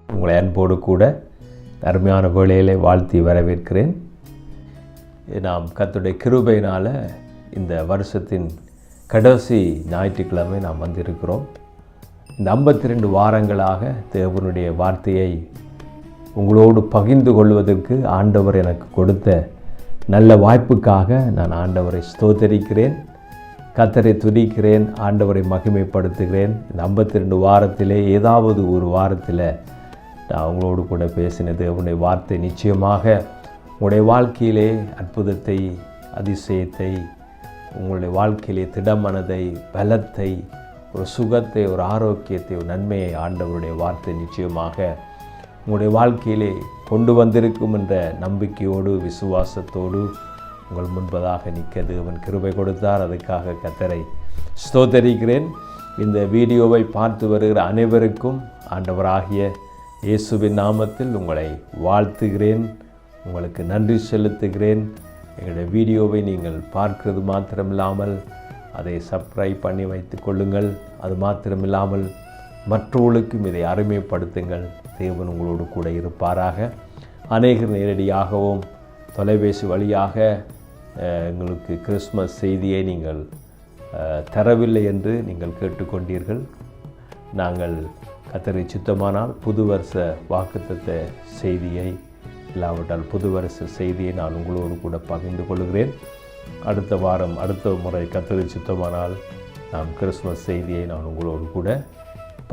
உங்களை அன்போடு கூட அருமையான வேளையிலே வாழ்த்தி வரவேற்கிறேன். நாம் கர்த்தருடைய கிருபையினால் இந்த வருஷத்தின் கடைசி ஞாயிற்றுக்கிழமை நாம் வந்திருக்கிறோம். இந்த 52 வாரங்களாக தேவனுடைய வார்த்தையை உங்களோடு பகிர்ந்து கொள்வதற்கு ஆண்டவர் எனக்கு கொடுத்த நல்ல வாய்ப்புக்காக நான் ஆண்டவரை ஸ்தோத்தரிக்கிறேன், கர்த்தரை துதிக்கிறேன், ஆண்டவரை மகிமைப்படுத்துகிறேன். இந்த 52 வாரத்திலே ஏதாவது ஒரு வாரத்தில் நான் உங்களோடு கூட பேசின தேவனுடைய வார்த்தை நிச்சயமாக உங்களுடைய வாழ்க்கையிலே அற்புதத்தை, அதிசயத்தை, உங்களுடைய வாழ்க்கையிலே திடமனதை, பலத்தை, ஒரு சுகத்தை, ஒரு ஆரோக்கியத்தை, ஒரு நன்மையை ஆண்டவருடைய வார்த்தை நிச்சயமாக உங்களுடைய வாழ்க்கையிலே கொண்டு வந்திருக்கும் என்ற நம்பிக்கையோடு, விசுவாசத்தோடு உங்கள் முன்பதாக நிற்க தேவன் கிருபை கொடுத்தார். அதுக்காக கர்த்தரை ஸ்தோத்தரிக்கிறேன். இந்த வீடியோவை பார்த்து வருகிற அனைவருக்கும் ஆண்டவராகிய இயேசுவின் நாமத்தில் உங்களை வாழ்த்துகிறேன், உங்களுக்கு நன்றி செலுத்துகிறேன். எங்களுடைய வீடியோவை நீங்கள் பார்க்கிறது மாத்திரமில்லாமல் அதை சப்ஸ்கிரைப் பண்ணி வைத்து கொள்ளுங்கள். அது மாத்திரமில்லாமல் மற்றவர்களுக்கும் இதை அருமைப்படுத்துங்கள். தேவன் உங்களோடு கூட இருப்பாராக. அநேகர் நேரடியாகவும் தொலைபேசி வழியாக எங்களுக்கு கிறிஸ்மஸ் செய்தியை நீங்கள் தரவில்லை என்று நீங்கள் கேட்டுக்கொண்டீர்கள். நாங்கள் கர்த்தரை சித்தமானால் புது வருஷ வாக்குத்தத்த செய்தியை இல்லாவிட்டால் புது வருஷ செய்தியை நான் உங்களோடு கூட பகிர்ந்து கொள்கிறேன். அடுத்த வாரம், அடுத்த முறை கர்த்தரை சித்தமானால் நாம் கிறிஸ்மஸ் செய்தியை நான் உங்களோடு கூட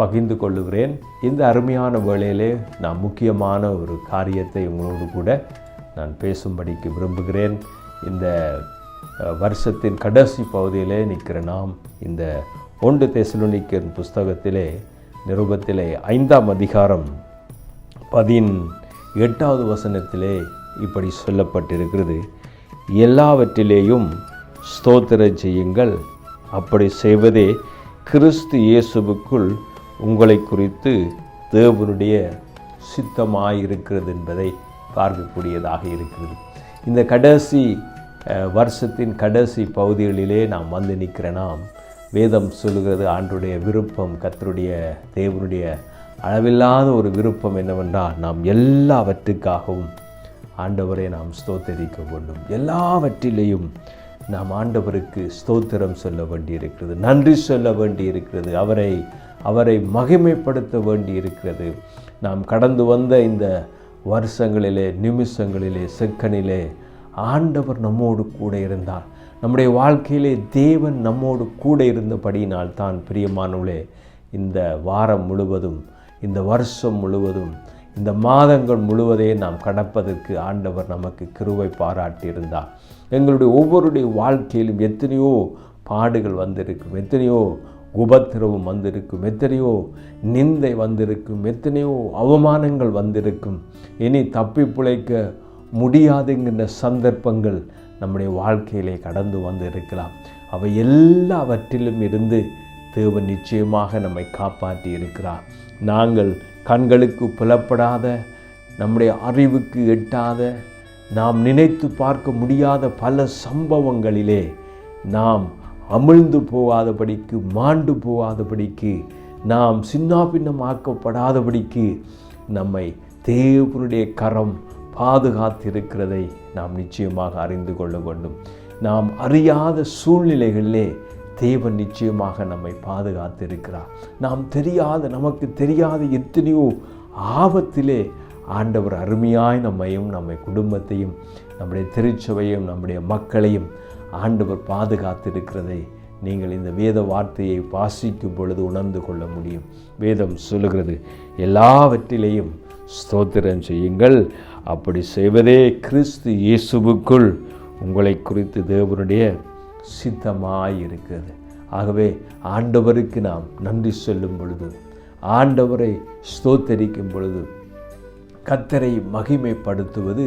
பகிர்ந்து கொள்ளுகிறேன். இந்த அருமையான வேளையிலே நான் முக்கியமான ஒரு காரியத்தை உங்களோடு கூட நான் பேசும்படிக்கு விரும்புகிறேன். இந்த வருஷத்தின் கடைசி பகுதியிலே நிற்கிற நாம் இந்த 1 தெசலோனிக்கர் புஸ்தகத்திலே நிருபத்திலே 5ஆம் அதிகாரம் 18வது வசனத்திலே இப்படி சொல்லப்பட்டிருக்கிறது: எல்லாவற்றிலேயும் ஸ்தோத்திரம் செய்யுங்கள், அப்படி செய்வதே கிறிஸ்து இயேசுவுக்குள் உங்களை குறித்து தேவனுடைய சித்தமாயிருக்கிறது என்பதை பார்க்கக்கூடியதாக இருக்கிறது. இந்த கடைசி வருஷத்தின் கடைசி பகுதிகளிலே நாம் வந்து நிற்கிற நாம், வேதம் சொல்லுகிறது ஆண்டுடைய விருப்பம், கர்த்தருடைய தேவனுடைய அளவில்லாத ஒரு விருப்பம் என்னவென்றால் நாம் எல்லாவற்றுக்காகவும் ஆண்டவரை நாம் ஸ்தோத்தரிக்க வேண்டும். எல்லாவற்றிலேயும் நாம் ஆண்டவருக்கு ஸ்தோத்திரம் சொல்ல வேண்டியிருக்கிறது, நன்றி சொல்ல வேண்டியிருக்கிறது, அவரை மகிமைப்படுத்த வேண்டியிருக்கிறது. நாம் கடந்து வந்த இந்த வருஷங்களிலே, நிமிஷங்களிலே, செகண்டிலே ஆண்டவர் நம்மோடு கூட இருந்தார். நம்முடைய வாழ்க்கையிலே தேவன் நம்மோடு கூட இருந்தபடியினால் தான் பிரியமானவர்களே, இந்த வாரம் முழுவதும், இந்த வருஷம் முழுவதும், இந்த மாதங்கள் முழுவதே நாம் கடப்பதற்கு ஆண்டவர் நமக்கு கிருபை பாராட்டியிருந்தார். எங்களுடைய ஒவ்வொருடைய வாழ்க்கையிலும் எத்தனையோ பாடுகள் வந்திருக்கும், எத்தனையோ உபத்திரவம் வந்திருக்கும், எத்தனையோ நிந்தை வந்திருக்கும், எத்தனையோ அவமானங்கள் வந்திருக்கும். இனி தப்பி பிழைக்க முடியாதுங்கிற சந்தர்ப்பங்கள் நம்முடைய வாழ்க்கையிலே கடந்து வந்திருக்கலாம். அவை எல்லாவற்றிலும் இருந்து தேவன் நிச்சயமாக நம்மை காப்பாற்றி இருக்கிறார். நாங்கள் கண்களுக்கு புலப்படாத, நம்முடைய அறிவுக்கு எட்டாத, நாம் நினைத்து பார்க்க முடியாத பல சம்பவங்களிலே நாம் அமிழ்ந்து போகாதபடிக்கு, மாண்டு போகாதபடிக்கு, நாம் சின்னாபின்னமாக்கப்படாதபடிக்கு நம்மை தேவனுடைய கரம் பாதுகாத்திருக்கிறதை நாம் நிச்சயமாக அறிந்து கொள்ள வேண்டும். நாம் அறியாத சூழ்நிலைகளிலே தேவன் நிச்சயமாக நம்மை பாதுகாத்திருக்கிறார். நமக்கு தெரியாத எத்தனையோ ஆபத்திலே ஆண்டவர் அருமையாய் நம்மையும், நம்மை குடும்பத்தையும், நம்முடைய திருச்சபையும், நம்முடைய மக்களையும் ஆண்டவர் பாதுகாத்திருக்கிறதை நீங்கள் இந்த வேத வார்த்தையை வாசிக்கும் பொழுது உணர்ந்து கொள்ள முடியும். வேதம் சொல்லுகிறது, எல்லாவற்றிலேயும் ஸ்தோத்திரம் செய்யுங்கள், அப்படி செய்வதே கிறிஸ்து இயேசுவுக்குள் உங்களை குறித்து தேவனுடைய சித்தமாயிருக்கிறது. ஆகவே ஆண்டவருக்கு நாம் நன்றி சொல்லும் பொழுது, ஆண்டவரை ஸ்தோத்தரிக்கும் பொழுது, கர்த்தரை மகிமைப்படுத்துவது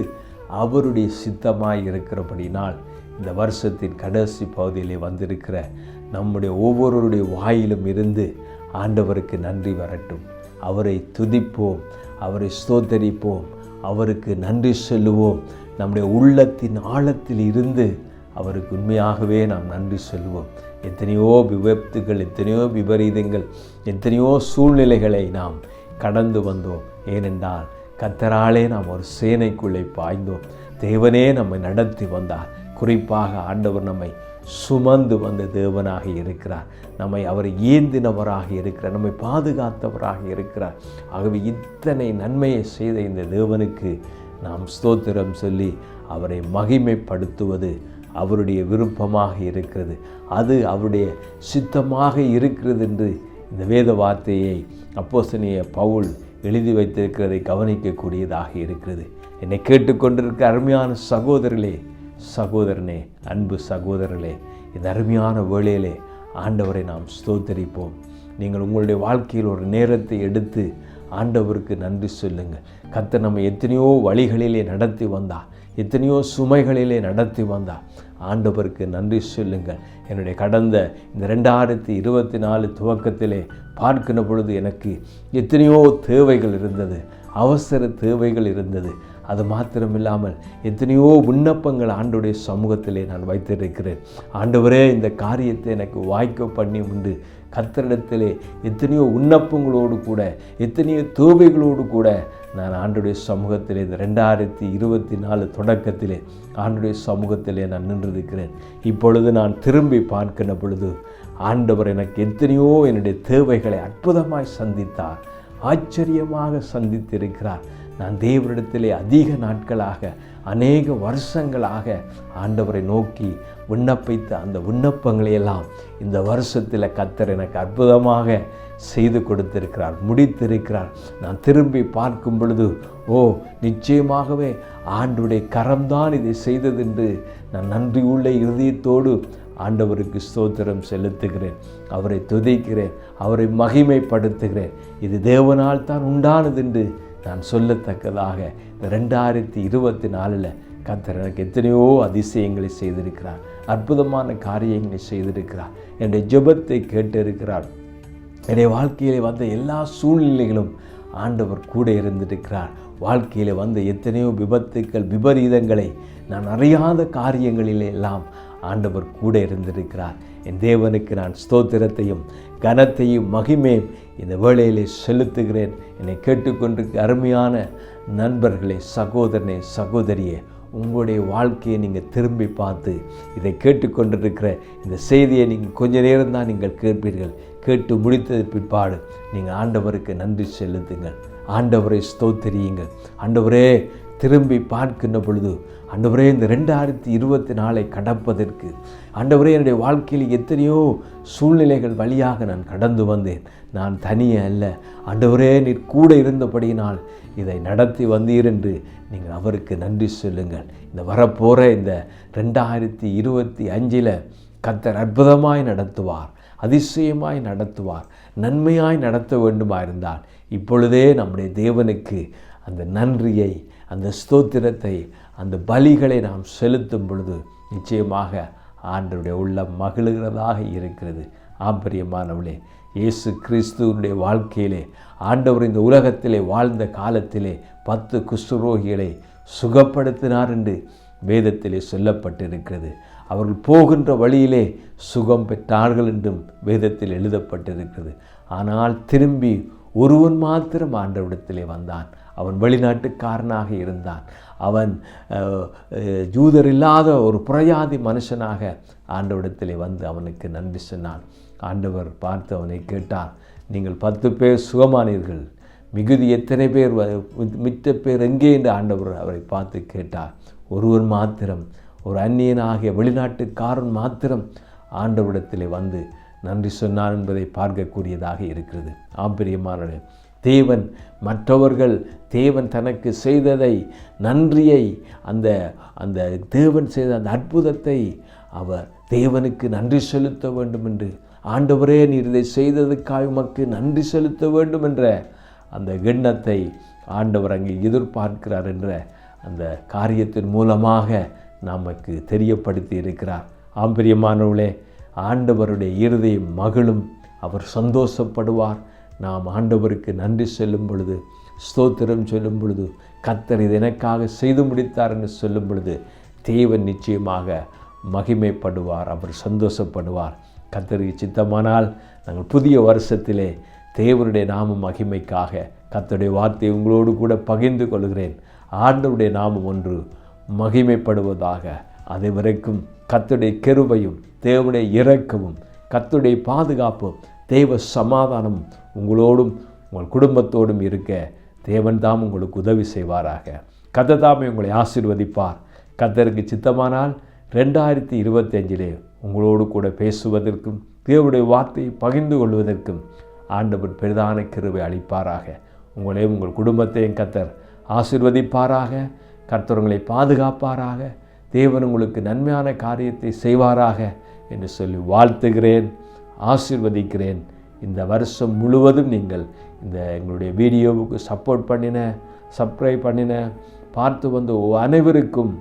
அவருடைய சித்தமாய் இருக்கிறபடினால் இந்த வருஷத்தின் கடைசி பகுதியிலே வந்திருக்கிற நம்முடைய ஒவ்வொருவருடைய வாயிலும் இருந்து ஆண்டவருக்கு நன்றி வரட்டும். அவரை துதிப்போம், அவரை ஸ்தோத்தரிப்போம், அவருக்கு நன்றி சொல்லுவோம். நம்முடைய உள்ளத்தின் ஆழத்தில் இருந்து அவருக்கு உண்மையாகவே நாம் நன்றி சொல்லுவோம். எத்தனையோ விபத்துகள், எத்தனையோ விபரீதங்கள், எத்தனையோ சூழ்நிலைகளை நாம் கடந்து வந்தோம். ஏனென்றால் கர்த்தராலே நாம் ஒரு சேனைக்குள்ளே பாய்ந்தோம். தேவனே நம்மை நடத்தி வந்தார். குறிப்பாக ஆண்டவர் நம்மை சுமந்து வந்த தேவனாக இருக்கிறார். நம்மை அவர் ஏந்தினவராக இருக்கிறார். நம்மை பாதுகாத்தவராக இருக்கிறார். ஆகவே இத்தனை நன்மையை செய்த இந்த தேவனுக்கு நாம் ஸ்தோத்திரம் சொல்லி அவரை மகிமைப்படுத்துவது அவருடைய விருப்பமாக இருக்கிறது. அது அவருடைய சித்தமாக இருக்கிறது என்று இந்த வேத வார்த்தையை அப்போஸ்தலனாகிய பவுல் எழுதி வைத்திருக்கிறதை கவனிக்கக்கூடியதாக இருக்கிறது. என்னை கேட்டுக்கொண்டிருக்க அருமையான சகோதரர்களே, சகோதரனே, அன்பு சகோதரர்களே, இந்த அருமையான வேளையிலே ஆண்டவரை நாம் ஸ்தோத்தரிப்போம். நீங்கள் உங்களுடைய வாழ்க்கையில் ஒரு நேரத்தை எடுத்து ஆண்டவருக்கு நன்றி சொல்லுங்கள். கர்த்தர் நம்ம எத்தனையோ வழிகளிலே நடத்தி வந்தார், எத்தனையோ சுமைகளிலே நடத்தி வந்தார். ஆண்டவருக்கு நன்றி சொல்லுங்கள். என்னுடைய கடந்த இந்த 2024 துவக்கத்திலே பார்க்கின்ற பொழுது எனக்கு எத்தனையோ தேவைகள் இருந்தது, அவசர தேவைகள் இருந்தது. அது மாத்திரமில்லாமல் எத்தனையோ விண்ணப்பங்கள் ஆண்டவருடைய சமூகத்திலே நான் வைத்திருக்கிறேன். ஆண்டவரே, இந்த காரியத்தை எனக்கு வாய்க்க பண்ணி உண்டு. கர்த்தரிடத்திலே எத்தனையோ விண்ணப்பங்களோடு கூட, எத்தனையோ தேவைகளோடு கூட நான் ஆண்டவருடைய சமூகத்திலே இந்த 2024 தொடக்கத்திலே ஆண்டவருடைய சமூகத்திலே நான் நின்றிருக்கிறேன். இப்பொழுது நான் திரும்பி பார்க்கின்ற பொழுது ஆண்டவர் எனக்கு எத்தனையோ என்னுடைய தேவைகளை அற்புதமாய் சந்தித்தார், ஆச்சரியமாக சந்தித்திருக்கிறார். நான் தேவனிடத்திலே அதிக நாட்களாக, அநேக வருஷங்களாக ஆண்டவரை நோக்கி விண்ணப்பித்த அந்த விண்ணப்பங்களையெல்லாம் இந்த வருஷத்தில் கர்த்தர் எனக்கு அற்புதமாக செய்து கொடுத்திருக்கிறார், முடித்திருக்கிறார். நான் திரும்பி பார்க்கும் பொழுது நிச்சயமாகவே ஆண்டவருடைய கரம்தான் இதை செய்தது என்று நான் நன்றியுள்ள இருதயத்தோடு ஆண்டவருக்கு ஸ்தோத்திரம் செலுத்துகிறேன். அவரை துதிக்கிறேன், அவரை மகிமைப்படுத்துகிறேன். இது தேவனால் தான் உண்டானது என்று நான் சொல்லத்தக்கதாக இந்த 2024 கர்த்தர் எனக்கு எத்தனையோ அதிசயங்களை செய்திருக்கிறார், அற்புதமான காரியங்களை செய்திருக்கிறார். என்னுடைய ஜெபத்தை கேட்டிருக்கிறார். என்னுடைய வாழ்க்கையில் வந்த எல்லா சூழ்நிலைகளும் ஆண்டவர் கூட இருந்திருக்கிறார். வாழ்க்கையில் வந்த எத்தனையோ விபத்துக்கள், விபரீதங்களை நான் அறியாத காரியங்களிலே எல்லாம் ஆண்டவர் கூட இருந்திருக்கிறார். என் தேவனுக்கு நான் ஸ்தோத்திரத்தையும் கனத்தையும் மகிமையும் இந்த வேளையிலே செலுத்துகிறேன். என்னை கேட்டுக்கொண்டிருக்க அருமையான நண்பர்களே, சகோதரனே, சகோதரியே, உங்களுடைய வாழ்க்கையை நீங்கள் திரும்பி பார்த்து இதை கேட்டுக்கொண்டிருக்கிற இந்த செய்தியை நீங்கள் கொஞ்ச நேரம் தான் நீங்கள் கேட்பீர்கள். கேட்டு முடித்தது பிற்பாடு நீங்கள் ஆண்டவருக்கு நன்றி செலுத்துங்கள், ஆண்டவரை ஸ்தோத்திரியுங்கள். ஆண்டவரே, திரும்பி பார்க்கின்ற பொழுது ஆண்டவரே, இந்த 2024 கடப்பதற்கு ஆண்டவரே, என்னுடைய வாழ்க்கையில் எத்தனையோ சூழ்நிலைகள் வழியாக நான் கடந்து வந்தேன். நான் தனியே அல்ல, ஆண்டவரே, நீர் கூட இருந்தபடியினால் இதை நடத்தி வந்தீர் என்று நீங்கள் அவருக்கு நன்றி சொல்லுங்கள். இந்த வரப்போகிற இந்த 2025 கர்த்தர் அற்புதமாய் நடத்துவார், அதிசயமாய் நடத்துவார், நன்மையாய் நடத்த வேண்டுமா இருந்தால் இப்பொழுதே நம்முடைய தேவனுக்கு அந்த நன்றியை, அந்த ஸ்தோத்திரத்தை, அந்த பலிகளை நாம் செலுத்தும் பொழுது நிச்சயமாக ஆண்டவருடைய உள்ளம் மகிழுகிறதாக இருக்கிறது. பிரியமானவளே, இயேசு கிறிஸ்துவனுடைய வாழ்க்கையிலே ஆண்டவர் இந்த உலகத்திலே வாழ்ந்த காலத்திலே 10 குஷ்டரோகிகளை சுகப்படுத்தினார் என்று வேதத்திலே சொல்லப்பட்டிருக்கிறது. அவர்கள் போகின்ற வழியிலே சுகம் பெற்றார்கள் என்றும் வேதத்தில் எழுதப்பட்டிருக்கிறது. ஆனால் திரும்பி ஒருவன் மாத்திரம் ஆண்டவரிடத்திலே வந்தான். அவன் வெளிநாட்டுக்காரனாக இருந்தான். அவன் யூதர் இல்லாத ஒரு புறஜாதி மனுஷனாக ஆண்டவரிடத்திலே வந்து அவனுக்கு நன்றி சொன்னான். ஆண்டவர் பார்த்து அவனை கேட்டார், நீங்கள் 10 பேர் சுகமானீர்கள், மிகுதி எத்தனை பேர், மித்த பேர் எங்கே என்று ஆண்டவர் அவரை பார்த்து கேட்டார். ஒருவர் மாத்திரம், ஒரு அந்நியனாகிய வெளிநாட்டுக்காரன் மாத்திரம் ஆண்டவரிடத்திலே வந்து நன்றி சொன்னார் என்பதை பார்க்கக்கூடியதாக இருக்கிறது. பிரியமானவர்களே, தேவன் மற்றவர்கள் தேவன் தனக்கு செய்ததை, நன்றியை, அந்த தேவன் செய்த அந்த அற்புதத்தை அவர் தேவனுக்கு நன்றி செலுத்த வேண்டும் என்று, ஆண்டவரே, நீர் இதை செய்ததுக்காக உமக்கு நன்றி செலுத்த வேண்டும் என்ற அந்த எண்ணத்தை ஆண்டவர் அங்கே எதிர்பார்க்கிறார் என்ற அந்த காரியத்தின் மூலமாக நமக்கு தெரியப்படுத்தி இருக்கிறார். பிரியமானவர்களே, ஆண்டவருடைய இருதயம் மகிழும், அவர் சந்தோஷப்படுவார். நாம் ஆண்டவருக்கு நன்றி சொல்லும் பொழுது, ஸ்தோத்திரம் சொல்லும் பொழுது, கர்த்தர் இது எனக்காக செய்து முடித்தார் என்று சொல்லும் பொழுது தேவன் நிச்சயமாக மகிமைப்படுவார், அவர் சந்தோஷப்படுவார். கர்த்தருக்கு சித்தமானால் நாங்கள் புதிய வருஷத்திலே தேவனுடைய நாம மகிமைக்காக கர்த்தருடைய வார்த்தையை உங்களோடு கூட பகிர்ந்து கொள்கிறேன். ஆண்டவருடைய நாமம் ஒன்று மகிமைப்படுவதாக. அது வரைக்கும் கர்த்தருடைய கிருபையும் தேவனுடைய இரக்கமும் கர்த்தருடைய பாதுகாப்பும் தேவ சமாதானம் உங்களோடும் உங்கள் குடும்பத்தோடும் இருக்க தேவன் தாம் உங்களுக்கு உதவி செய்வாராக. கர்த்தர் தாமே உங்களை ஆசீர்வதிப்பார். கர்த்தருக்கு சித்தமானால் 2025 உங்களோடு கூட பேசுவதற்கும் தேவனுடைய வார்த்தையை பகிர்ந்து கொள்வதற்கும் ஆண்டவர் பெரிதான கிருபை அளிப்பாராக. உங்களையும் உங்கள் குடும்பத்தையும் கர்த்தர் ஆசீர்வதிப்பாராக. கர்த்தர் உங்களை பாதுகாப்பாராக. தேவன் உங்களுக்கு நன்மையான காரியத்தை செய்வாராக என்று சொல்லி வாழ்த்துகிறேன், ஆசீர்வதிக்கிறேன். இந்த வருஷம் முழுவதும் நீங்கள் இந்த எங்களுடைய வீடியோவுக்கு சப்ஸ்கிரைப் பண்ணின பார்த்து வந்த அனைவருக்கும்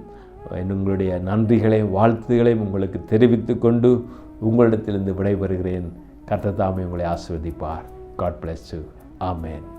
உங்களுடைய நன்றிகளையும் வாழ்த்துகளையும் உங்களுக்கு தெரிவித்து கொண்டு உங்களிடத்திலிருந்து விடைபெறுகிறேன். கர்த்தர் தாமே உங்களை ஆசீர்வதிப்பார். God bless you. Amen.